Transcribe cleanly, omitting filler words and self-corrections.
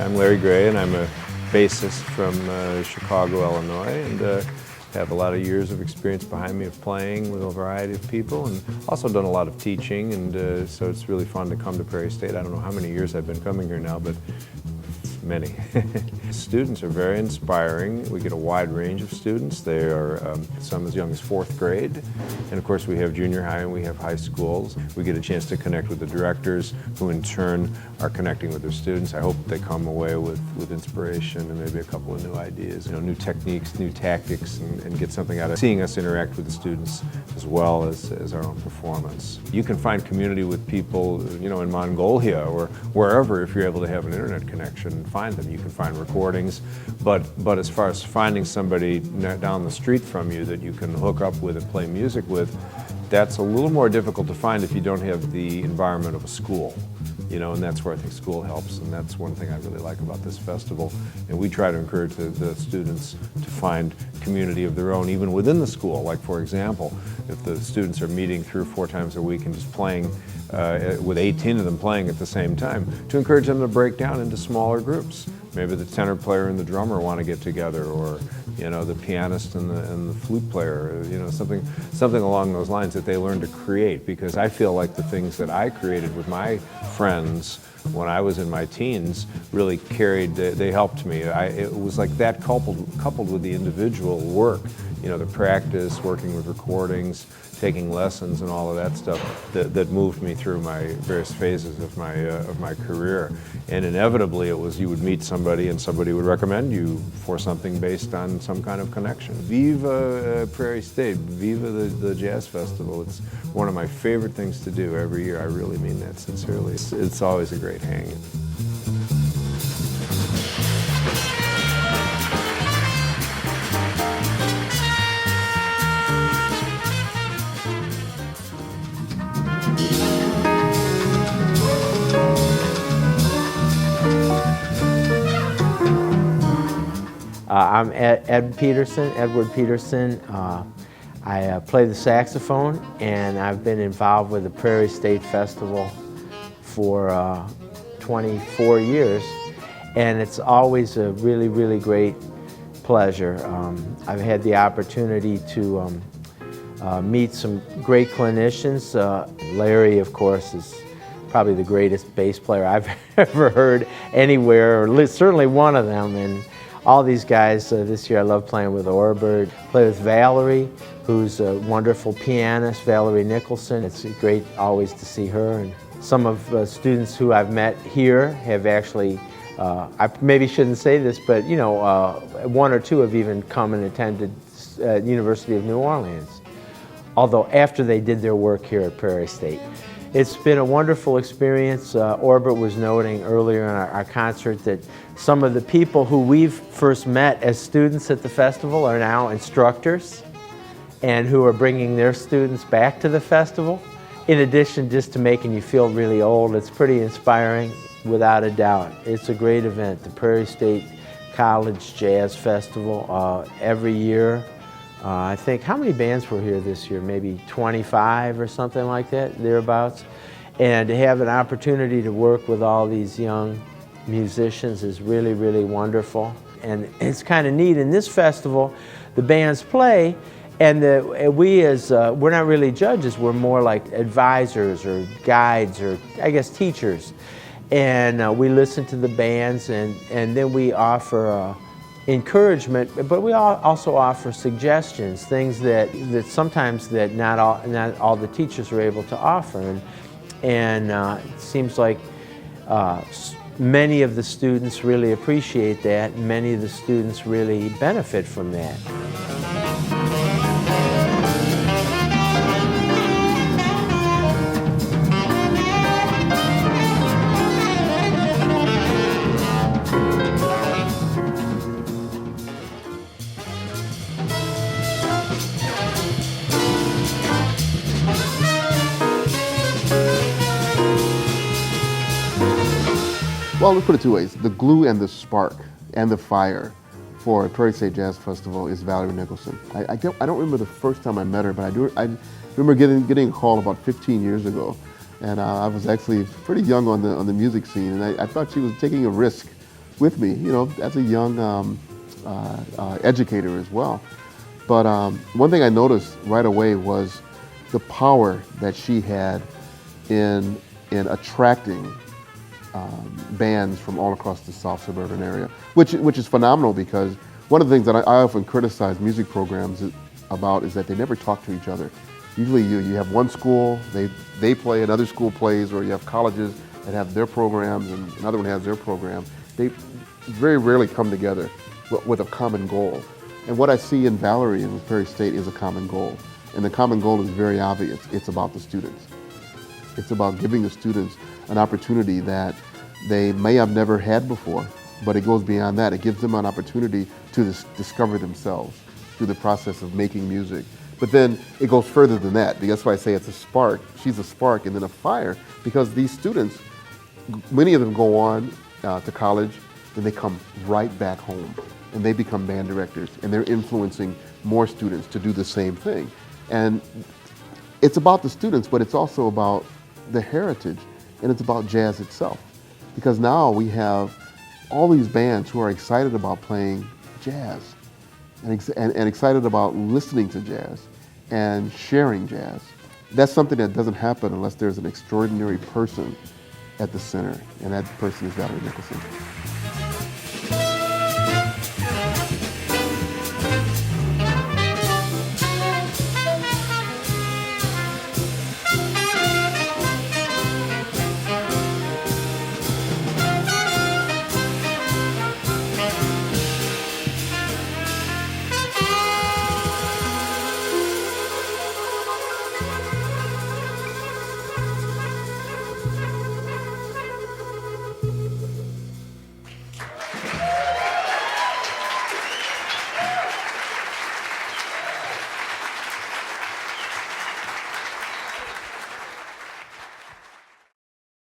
I'm Larry Gray, and I'm a bassist from Chicago, Illinois, and have a lot of years of experience behind me of playing with a variety of people, and also done a lot of teaching, and so it's really fun to come to Prairie State. I don't know how many years I've been coming here now, but many. Students are very inspiring. We get a wide range of students. They are some as young as 4th grade, and of course we have junior high and we have high schools. We get a chance to connect with the directors, who in turn are connecting with their students. I hope they come away with inspiration and maybe a couple of new ideas, new techniques, new tactics, and get something out of seeing us interact with the students as well as our own performance. You can find community with people, in Mongolia or wherever if you're able to have an internet connection. Find them. You can find recordings, but as far as finding somebody down the street from you that you can hook up with and play music with, that's a little more difficult to find if you don't have the environment of a school. And that's where I think school helps, and that's one thing I really like about this festival. And we try to encourage the students to find community of their own, even within the school. Like, for example, if the students are meeting 3 or 4 times a week and just playing, with 18 of them playing at the same time, to encourage them to break down into smaller groups. Maybe the tenor player and the drummer want to get together, or the pianist and the flute player, something along those lines that they learn to create. Because I feel like the things that I created with my friends when I was in my teens really they helped me. It was like that coupled with the individual work, the practice, working with recordings, taking lessons and all of that stuff that moved me through my various phases of my career. And inevitably it was you would meet somebody and somebody would recommend you for something based on some kind of connection. Viva Prairie State, viva the Jazz Festival. It's one of my favorite things to do every year. I really mean that sincerely. It's always a great hang. I'm Edward Petersen. I play the saxophone, and I've been involved with the Prairie State Festival for 24 years, and it's always a really, really great pleasure. I've had the opportunity to meet some great clinicians. Larry, of course, is probably the greatest bass player I've ever heard anywhere, or certainly one of them. And all these guys, this year I love playing with Orbert. Play with Valerie, who's a wonderful pianist, Valerie Nicholson. It's great always to see her. And some of the students who I've met here have actually, I maybe shouldn't say this, but 1 or 2 have even come and attended University of New Orleans, although after they did their work here at Prairie State. It's been a wonderful experience. Orbert was noting earlier in our concert that some of the people who we've first met as students at the festival are now instructors and who are bringing their students back to the festival. In addition just to making you feel really old, it's pretty inspiring without a doubt. It's a great event, the Prairie State College Jazz Festival. Every year, I think, how many bands were here this year? Maybe 25 or something like that, thereabouts. And to have an opportunity to work with all these young musicians is really, really wonderful. And it's kind of neat. In this festival, the bands play, and we're not really judges, we're more like advisors or guides or, I guess, teachers. And we listen to the bands, and then we offer encouragement, but we also offer suggestions, things that sometimes that not all the teachers are able to offer, and it seems like many of the students really appreciate that, and many of the students really benefit from that. Well, let's put it 2 ways. The glue and the spark and the fire for Prairie State Jazz Festival is Valerie Nicholson. I don't remember the first time I met her, but I remember getting a call about 15 years ago, and I was actually pretty young on the music scene, and I thought she was taking a risk with me, as a young educator as well. But one thing I noticed right away was the power that she had in attracting bands from all across the South suburban area, which is phenomenal, because one of the things that I often criticize music programs about is that they never talk to each other. Usually you have one school, they play, another school plays, or you have colleges that have their programs and another one has their program. They very rarely come together with a common goal. And what I see in Valerie and with Prairie State is a common goal. And the common goal is very obvious. It's about the students. It's about giving the students an opportunity that they may have never had before, but it goes beyond that. It gives them an opportunity to discover themselves through the process of making music. But then it goes further than that. That's why I say it's a spark. She's a spark and then a fire, because these students, many of them go on to college, then they come right back home and they become band directors, and they're influencing more students to do the same thing. And it's about the students, but it's also about the heritage, and it's about jazz itself. Because now we have all these bands who are excited about playing jazz and excited about listening to jazz and sharing jazz. That's something that doesn't happen unless there's an extraordinary person at the center, and that person is Valerie Nicholson.